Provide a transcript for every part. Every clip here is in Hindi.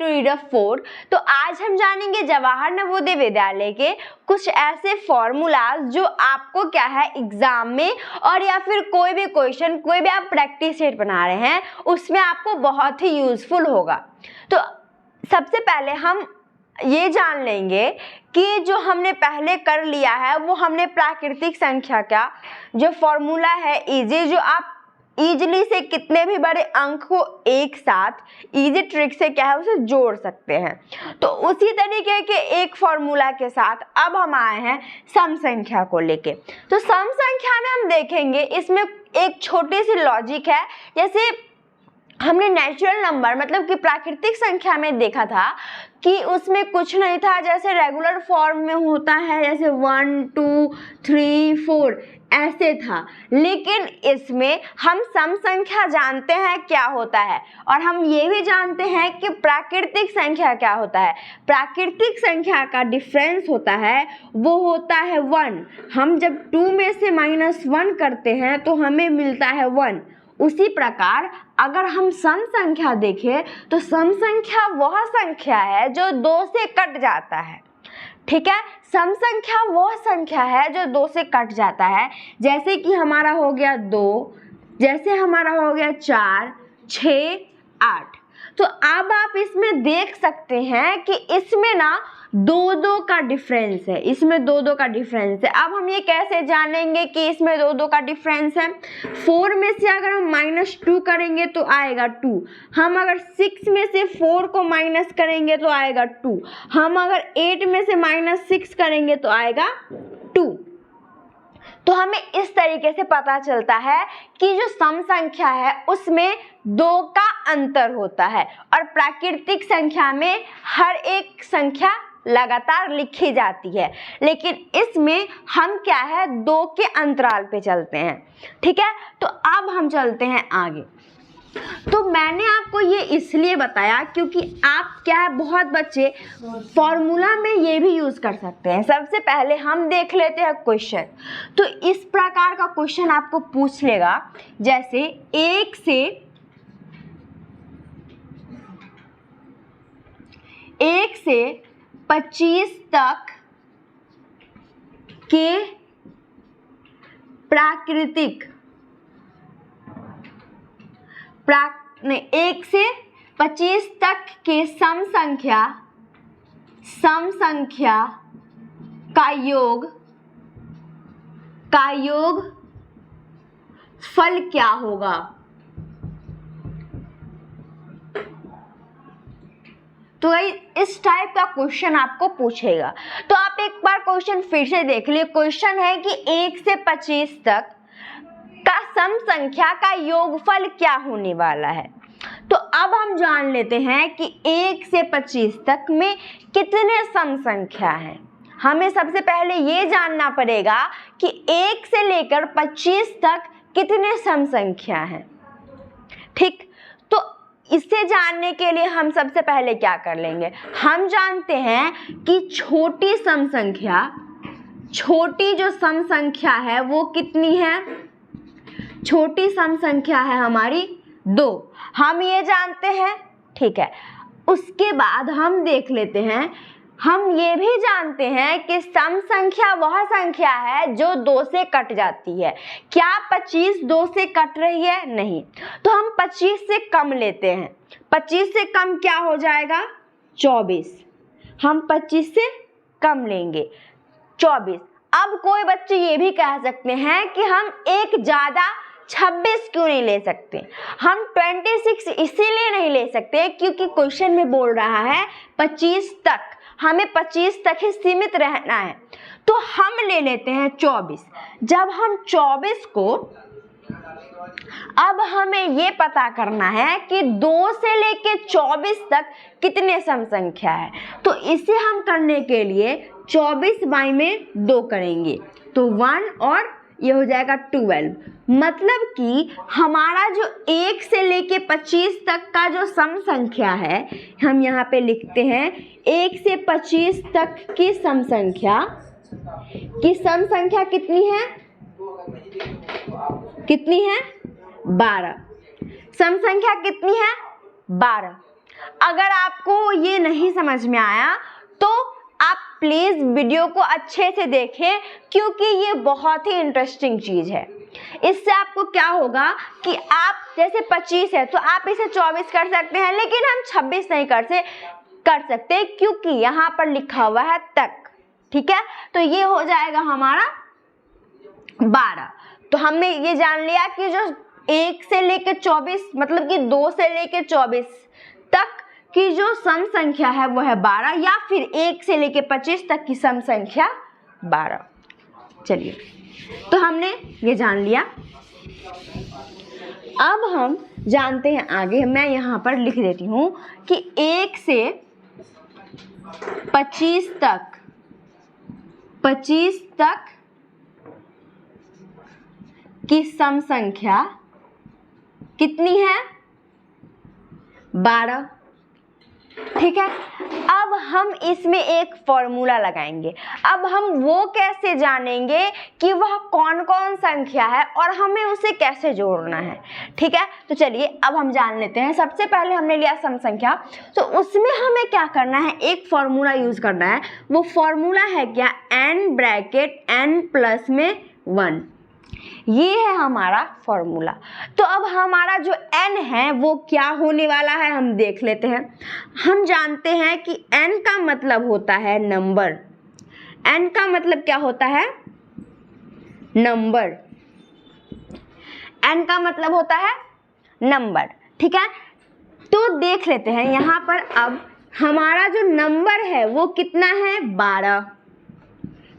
To read 4। तो आज हम जानेंगे जवाहर नवोदय विद्यालय के कुछ ऐसे फॉर्मूलाज जो आपको क्या है एग्जाम में और या फिर कोई भी क्वेश्चन, कोई भी आप प्रैक्टिस सेट बना रहे हैं उसमें आपको बहुत ही यूजफुल होगा। तो सबसे पहले हम ये जान लेंगे कि जो हमने पहले कर लिया है वो हमने प्राकृतिक संख्या का जो फॉर्मूला है इजी, जो आप इजीली से कितने भी बड़े अंक को एक साथ इजी ट्रिक से क्या है उसे जोड़ सकते हैं। तो उसी तरीके के एक फॉर्मूला के साथ अब हम आए हैं सम संख्या को लेके। तो सम संख्या में हम देखेंगे इसमें एक छोटी सी लॉजिक है। जैसे हमने नेचुरल नंबर मतलब कि प्राकृतिक संख्या में देखा था कि उसमें कुछ नहीं था, जैसे रेगुलर फॉर्म में होता है जैसे 1 2 3 4 ऐसे था। लेकिन इसमें हम सम संख्या जानते हैं क्या होता है और हम ये भी जानते हैं कि प्राकृतिक संख्या क्या होता है। प्राकृतिक संख्या का डिफरेंस होता है वो होता है 1। हम जब 2 में से -1 करते हैं तो हमें मिलता है 1। उसी प्रकार अगर हम सम संख्या देखें तो सम संख्या वह संख्या है जो 2 से कट जाता है। ठीक है, सम संख्या वह संख्या है जो 2 से कट जाता है। जैसे कि हमारा हो गया 2, जैसे हमारा हो गया 4 6 8। तो अब आप इसमें देख सकते हैं कि इसमें ना 2 का डिफरेंस है, इसमें 2 का डिफरेंस है। अब हम ये कैसे जानेंगे कि इसमें 2 का डिफरेंस है? 4 में से अगर हम -2 करेंगे तो आएगा 2। हम अगर 6 में से 4 को माइनस करेंगे तो आएगा 2। हम अगर 8 में से -6 करेंगे तो आएगा 2। तो हमें इस तरीके से पता चलता है कि जो सम संख्या है उसमें 2 का अंतर होता है और प्राकृतिक संख्या में हर एक संख्या लगातार लिखी जाती है, लेकिन इसमें हम क्या है 2 के अंतराल पे चलते हैं। ठीक है, तो अब हम चलते हैं आगे। तो मैंने आपको ये इसलिए बताया क्योंकि आप क्या है बहुत बच्चे फॉर्मूला में ये भी यूज कर सकते हैं। सबसे पहले हम देख लेते हैं क्वेश्चन। तो इस प्रकार का क्वेश्चन आपको पूछ लेगा, जैसे 1 से 25 तक के प्राकृतिक 1 से 25 तक के सम संख्या का योग फल क्या होगा? तो इस टाइप का क्वेश्चन आपको पूछेगा। तो आप एक बार क्वेश्चन फिर से देख लिए। क्वेश्चन है कि 1 से 25 तक का सम संख्या का योगफल क्या होने वाला है। तो अब हम जान लेते हैं कि 1 से 25 तक में कितने सम संख्या हैं। हमें सबसे पहले ये जानना पड़ेगा कि 1 से लेकर 25 तक कितने सम संख्या हैं। ठीक, तो इसे जानने के लिए हम सबसे पहले क्या कर लेंगे, हम जानते हैं कि छोटी जो सम संख्या है वो कितनी है? छोटी सम संख्या है हमारी 2, हम ये जानते हैं। ठीक है, उसके बाद हम देख लेते हैं, हम ये भी जानते हैं कि सम संख्या वह संख्या है जो 2 से कट जाती है। क्या 25 2 से कट रही है? नहीं। तो हम 25 से कम लेते हैं। 25 से कम क्या हो जाएगा? 24। हम 25 से कम लेंगे 24। अब कोई बच्चे ये भी कह सकते हैं कि हम एक ज्यादा 26 क्यों नहीं ले सकते? हम 26 इसीलिए नहीं ले सकते क्योंकि क्वेश्चन में बोल रहा है 25 तक, हमें 25 तक ही सीमित रहना है। तो हम ले लेते हैं 24। जब हम 24 को, अब हमें ये पता करना है कि 2 से लेके 24 तक कितने सम संख्या है। तो इसे हम करने के लिए 24 बाई में 2 करेंगे तो 1 और ये हो जाएगा 12। मतलब कि हमारा जो 1 से लेके 25 तक का जो सम संख्या है, हम यहाँ पे लिखते हैं 1 से 25 तक की सम संख्या कितनी है? कितनी है? 12। सम संख्या कितनी है? 12। अगर आपको ये नहीं समझ में आया तो आप प्लीज वीडियो को अच्छे से देखें, क्योंकि ये बहुत ही इंटरेस्टिंग चीज है। इससे आपको क्या होगा कि आप जैसे 25 है तो आप इसे 24 कर सकते हैं, लेकिन हम 26 नहीं कर सकते क्योंकि यहाँ पर लिखा हुआ है तक। ठीक है, तो ये हो जाएगा हमारा 12। तो हमने ये जान लिया कि जो 1 से लेकर 24 मतलब कि 2 से लेकर 24 तक की जो सम संख्या है वो है 12, या फिर 1 से लेकर 25 तक की सम संख्या 12। चलिए, तो हमने ये जान लिया। अब हम जानते हैं आगे, मैं यहाँ पर लिख देती हूँ कि 1 से 25 तक की सम संख्या कितनी है? 12। ठीक है, अब हम इसमें एक फॉर्मूला लगाएंगे। अब हम वो कैसे जानेंगे कि वह कौन कौन संख्या है और हमें उसे कैसे जोड़ना है। ठीक है, तो चलिए अब हम जान लेते हैं। सबसे पहले हमने लिया सम संख्या, तो उसमें हमें क्या करना है, एक फॉर्मूला यूज करना है। वो फॉर्मूला है क्या? n ब्रैकेट n प्लस में 1, ये है हमारा फॉर्मूला। तो अब हमारा जो n है वो क्या होने वाला है हम देख लेते हैं। हम जानते हैं कि n का मतलब होता है नंबर। n का मतलब क्या होता है? नंबर। n का मतलब होता है नंबर। ठीक है, तो देख लेते हैं यहाँ पर। अब हमारा जो नंबर है वो कितना है? 12।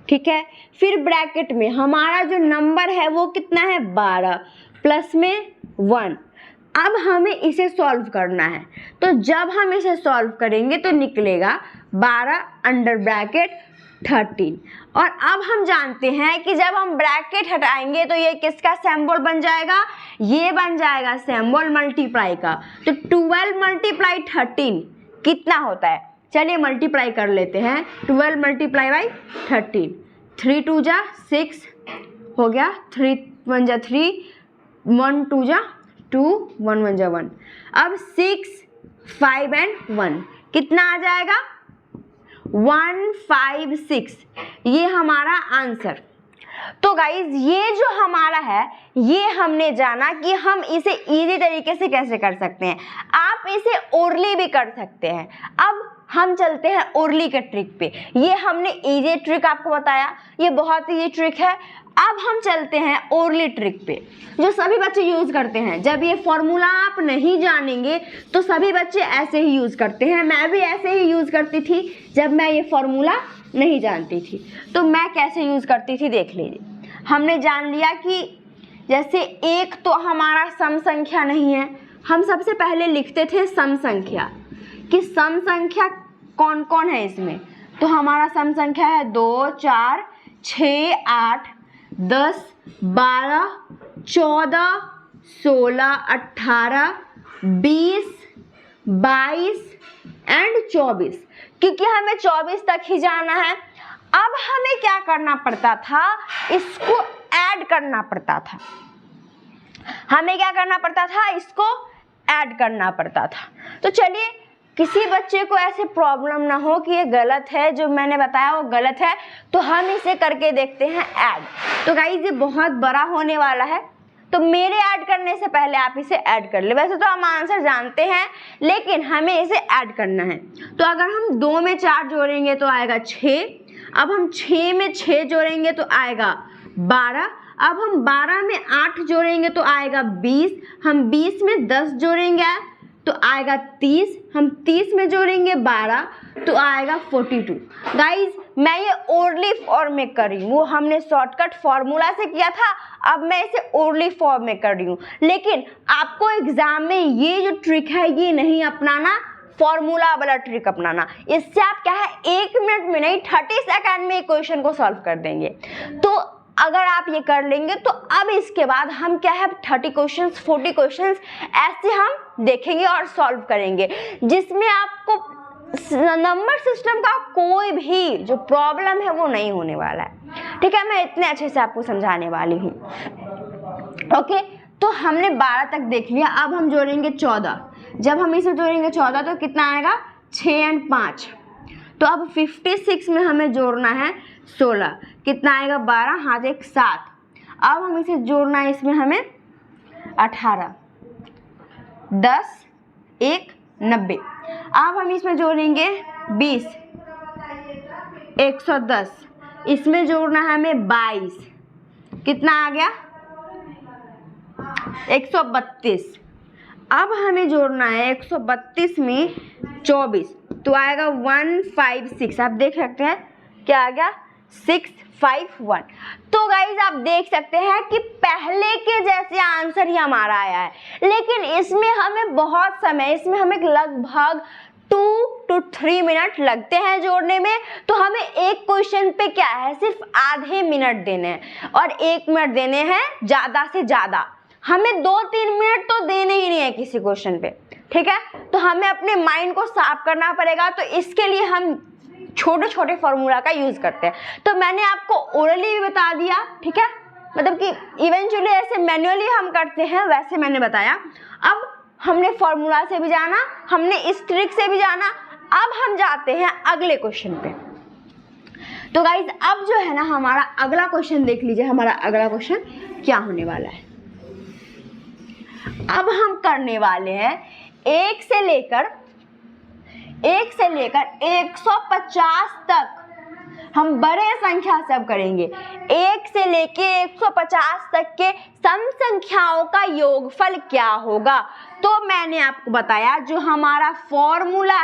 ठीक है, फिर ब्रैकेट में हमारा जो नंबर है वो कितना है? 12 प्लस में 1। अब हमें इसे सॉल्व करना है, तो जब हम इसे सॉल्व करेंगे तो निकलेगा 12 अंडर ब्रैकेट 13। और अब हम जानते हैं कि जब हम ब्रैकेट हटाएंगे तो ये किसका सिंबल बन जाएगा? ये बन जाएगा सिंबल मल्टीप्लाई का। तो 12 मल्टीप्लाई 13 कितना होता है? चलिए मल्टीप्लाई कर लेते हैं। 12 मल्टीप्लाई बाई 13, 3 2 जा 6 हो गया, 3 1 जा 3, 1 2 जा 2, 1 1 जा 1। अब 6 5 एंड 1 कितना आ जाएगा? 156। ये हमारा आंसर। तो गाइज ये जो हमारा है ये हमने जाना कि हम इसे इजी तरीके से कैसे कर सकते हैं। आप इसे ओरली भी कर सकते हैं। अब हम चलते हैं ओरली के ट्रिक पे। ये हमने इजी ट्रिक आपको बताया, ये बहुत इजी ट्रिक है। अब हम चलते हैं ओरली ट्रिक पे, जो सभी बच्चे यूज करते हैं। जब ये फॉर्मूला आप नहीं जानेंगे तो सभी बच्चे ऐसे ही यूज करते हैं। मैं भी ऐसे ही यूज करती थी जब मैं ये फॉर्मूला नहीं जानती थी। तो मैं कैसे यूज करती थी देख लीजिए। हमने जान लिया कि जैसे 1 तो हमारा सम संख्या नहीं है, हम सबसे पहले लिखते थे सम संख्या कि सम संख्या कौन कौन है इसमें। तो हमारा सम संख्या है 2 4 6 8 10 12 14 16 18 20 22 एंड 24, क्योंकि हमें 24 तक ही जाना है। अब हमें क्या करना पड़ता था? इसको ऐड करना पड़ता था। हमें क्या करना पड़ता था? इसको ऐड करना पड़ता था। तो चलिए, किसी बच्चे को ऐसे प्रॉब्लम ना हो कि ये गलत है, जो मैंने बताया वो गलत है, तो हम इसे करके देखते हैं ऐड। तो गाइस ये बहुत बड़ा होने वाला है, तो मेरे ऐड करने से पहले आप इसे ऐड कर ले। वैसे तो हम आंसर जानते हैं, लेकिन हमें इसे ऐड करना है। तो अगर हम 2 में 4 जोड़ेंगे तो आएगा 6। अब हम 6 में 6 जोड़ेंगे तो आएगा 12। अब हम 12 में 8 जोड़ेंगे तो आएगा 20। हम 20 में 10 जोड़ेंगे तो आएगा 30। हम 30 में जोड़ेंगे 12 तो आएगा 42। गाइज मैं ये ओरली फॉर्म में कर रही हूँ, वो हमने शॉर्टकट फॉर्मूला से किया था, अब मैं इसे ओरली फॉर्म में कर रही हूँ। लेकिन आपको एग्जाम में ये जो ट्रिक है ये नहीं अपनाना, फॉर्मूला वाला ट्रिक अपनाना। इससे आप क्या है 1 मिनट में नहीं 30 सेकंड में क्वेश्चन को सॉल्व कर देंगे। तो अगर आप ये कर लेंगे तो अब इसके बाद हम क्या है 30 क्वेश्चंस 40 क्वेश्चंस ऐसे हम देखेंगे और सॉल्व करेंगे, जिसमें आपको नंबर सिस्टम का कोई भी जो प्रॉब्लम है वो नहीं होने वाला है। ठीक है, मैं इतने अच्छे से आपको समझाने वाली हूँ। ओके, तो हमने 12 तक देख लिया। अब हम जोड़ेंगे 14। जब हम इसे जोड़ेंगे 14 तो कितना आएगा 6 और 5। तो अब 56 में हमें जोड़ना है 16, कितना आएगा 12, हाथ एक 7। अब हम इसे जोड़ना है इसमें हमें 18, 10 1 90। अब हम इसमें जोड़ेंगे 20, 110, इसमें जोड़ना है हमें 22, कितना आ गया 132। अब हमें जोड़ना है 132 में 24, तो आएगा 156। आप देख सकते हैं क्या आ गया 651। तो गाइज आप देख सकते हैं कि पहले के जैसे आंसर ही हमारा आया है, लेकिन इसमें हमें बहुत समय, इसमें हमें लगभग 2 to 3 मिनट लगते हैं जोड़ने में। तो हमें एक क्वेश्चन पे क्या है सिर्फ आधे मिनट देने हैं और 1 मिनट देने हैं ज़्यादा से ज़्यादा। हमें 2-3 मिनट तो देने ही नहीं है किसी क्वेश्चन पे, ठीक है। तो हमें अपने माइंड को साफ करना पड़ेगा, तो इसके लिए हम छोटे छोटे फॉर्मूला का यूज करते हैं। तो मैंने आपको ओरली भी बता दिया, ठीक है, मतलब कि इवेंचुअली ऐसे मैन्युअली हम करते हैं वैसे मैंने बताया। अब हमने फॉर्मूला से भी जाना, हमने इस ट्रिक से भी जाना, अब हम जाते हैं अगले क्वेश्चन पे। तो गाइज अब जो है ना हमारा अगला क्वेश्चन देख लीजिए, हमारा अगला क्वेश्चन क्या होने वाला है। अब हम करने वाले हैं 1 से लेकर 150 तक, हम बड़े संख्या से अब करेंगे। 1 से लेके 150 तक के सम संख्याओं का योगफल क्या होगा। तो मैंने आपको बताया जो हमारा फॉर्मूला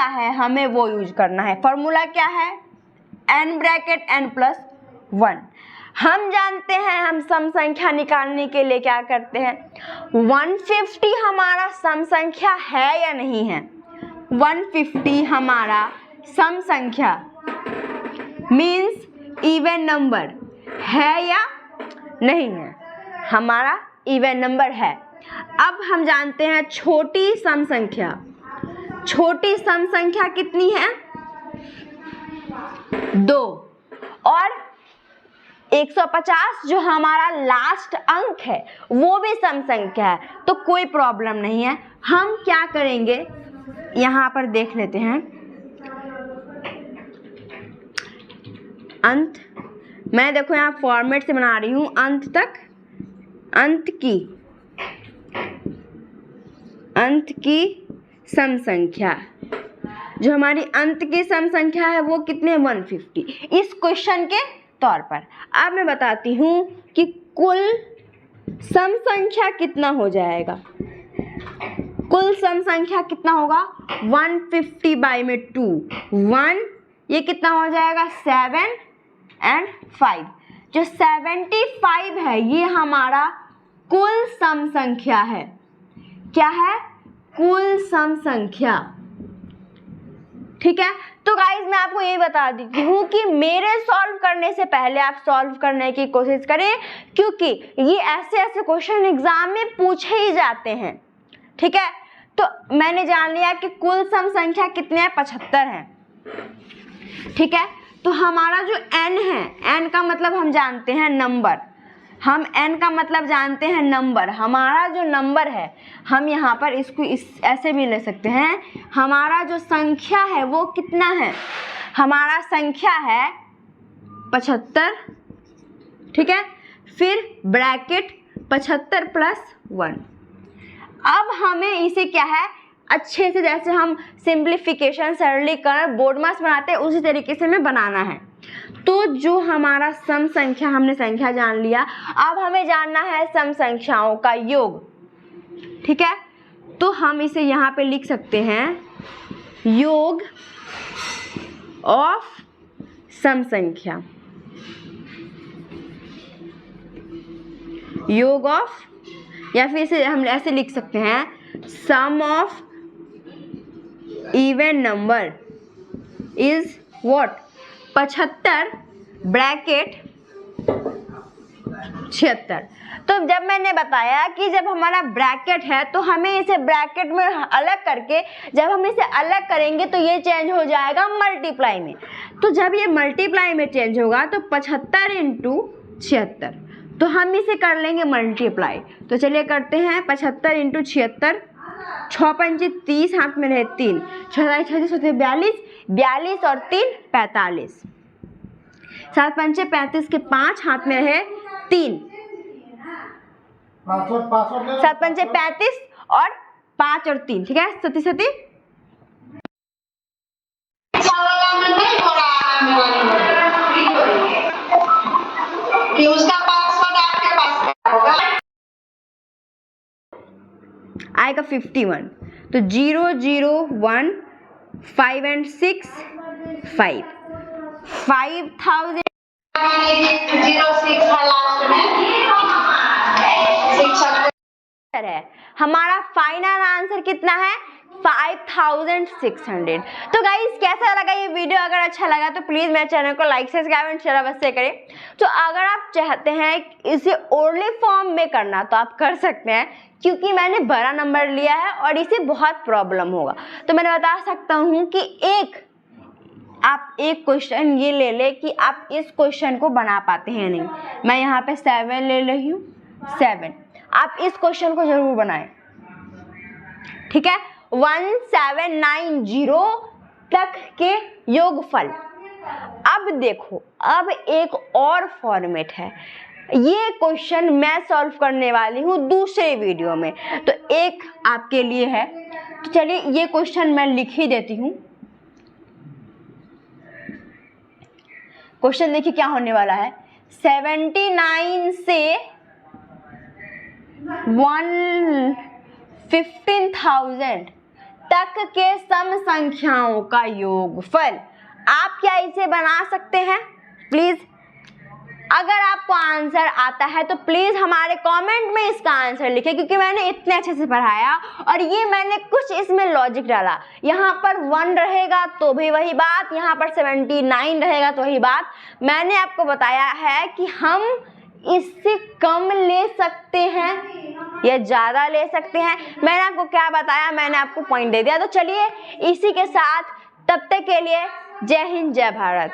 है, हमें वो यूज करना है। फॉर्मूला क्या है, n+n+1। हम जानते हैं हम सम संख्या निकालने के लिए क्या करते हैं, 150 हमारा सम संख्या है या नहीं है। 150 हमारा सम संख्या मीन्स इवन नंबर है या नहीं है, हमारा इवन नंबर है। अब हम जानते हैं छोटी सम संख्या कितनी है 2, और 150 जो हमारा लास्ट अंक है वो भी सम संख्या है, तो कोई प्रॉब्लम नहीं है। हम क्या करेंगे यहाँ पर देख लेते हैं, अंत, मैं देखो यहाँ फॉर्मेट से बना रही हूँ, अंत की सम संख्या, जो हमारी अंत की सम संख्या है वो कितने 150 इस क्वेश्चन के तौर पर। अब मैं बताती हूँ कि कुल सम संख्या कितना हो जाएगा। कुल सम संख्या कितना होगा 150/2, 1 ये कितना हो जाएगा 7 और 5, जो 75 है ये हमारा कुल सम संख्या है। क्या है, कुल सम संख्या, ठीक है। तो गाइज मैं आपको ये बता देती हूँ कि मेरे सॉल्व करने से पहले आप सॉल्व करने की कोशिश करें, क्योंकि ये ऐसे क्वेश्चन एग्जाम में पूछे ही जाते हैं, ठीक है। तो मैंने जान लिया कि कुल सम संख्या कितने हैं 75 है, ठीक है। तो हमारा जो n है, n का मतलब हम जानते हैं नंबर, हम n का मतलब जानते हैं नंबर। हमारा जो नंबर है हम यहाँ पर इसको ऐसे भी ले सकते हैं, हमारा जो संख्या है वो कितना है, हमारा संख्या है 75, ठीक है। फिर ब्रैकेट 75+1। अब हमें इसे क्या है अच्छे से, जैसे हम सिंप्लीफिकेशन सरलीकरण बोर्ड मास बनाते हैं उसी तरीके से हमें बनाना है। तो जो हमारा सम संख्या, हमने संख्या जान लिया, अब हमें जानना है सम संख्याओं का योग, ठीक है। तो हम इसे यहाँ पे लिख सकते हैं योग ऑफ सम संख्या, योग ऑफ, या फिर इसे हम ऐसे लिख सकते हैं sum of even number is what 75 bracket 76। तो जब मैंने बताया कि जब हमारा ब्रैकेट है तो हमें इसे ब्रैकेट में अलग करके, जब हम इसे अलग करेंगे तो ये चेंज हो जाएगा मल्टीप्लाई में। तो जब ये मल्टीप्लाई में चेंज होगा तो 75 × 76, तो हम इसे कर लेंगे मल्टीप्लाई। तो चलिए करते हैं 75 × 76, 6 पंचे 30, हाथ में रहे 3, 6 36 होते 42, 42 और 3 45, 7 पंचे 35 के 5, हाथ में रहे 3, 7 पंचे 35 और 5 और 3, ठीक है, 37। उसका पासवर्ड आपके पास होगा, आएगा 51। तो 0 0 1 5 and 6 5, 5000 06 है लास्ट में, शिक्षक है। हमारा फाइनल आंसर कितना है? 5600। तो गाइस कैसा लगा ये वीडियो? अगर अच्छा लगा तो प्लीज मेरे चैनल को लाइक सब्सक्राइब एंड शेयर अवश्य करें। तो अगर आप चाहते हैं इसे ओरली फॉर्म में करना तो आप कर सकते हैं, क्योंकि मैंने बड़ा नंबर लिया है और इसे बहुत प्रॉब्लम होगा। तो मैंने बता सकता हूँ कि आप एक क्वेश्चन ये ले ले कि आप इस क्वेश्चन को बना पाते हैं नहीं। मैं यहाँ पे 7 ले रही हूँ, 7। आप इस क्वेश्चन को जरूर बनाएं, ठीक है। 1790 तक के योगफल। अब देखो, अब एक और फॉर्मेट है। ये क्वेश्चन मैं सॉल्व करने वाली हूँ दूसरे वीडियो में, तो एक आपके लिए है। तो चलिए ये क्वेश्चन मैं लिख ही देती हूँ। क्वेश्चन देखिए क्या होने वाला है। 79 से 115,000 तक के सम संख्याओं का योगफल। आप क्या इसे बना सकते हैं? प्लीज अगर आपको आंसर आता है तो प्लीज हमारे कमेंट में इसका आंसर लिखें, क्योंकि मैंने इतने अच्छे से पढ़ाया और ये मैंने कुछ इसमें लॉजिक डाला। यहाँ पर 1 रहेगा तो भी वही बात, यहाँ पर 79 रहेगा तो वही बात। मैंने आपको बताया है कि हम इससे कम ले सकते हैं या ज़्यादा ले सकते हैं। मैंने आपको क्या बताया? मैंने आपको पॉइंट दे दिया। तो चलिए इसी के साथ तब तक के लिए जय हिंद, जय भारत।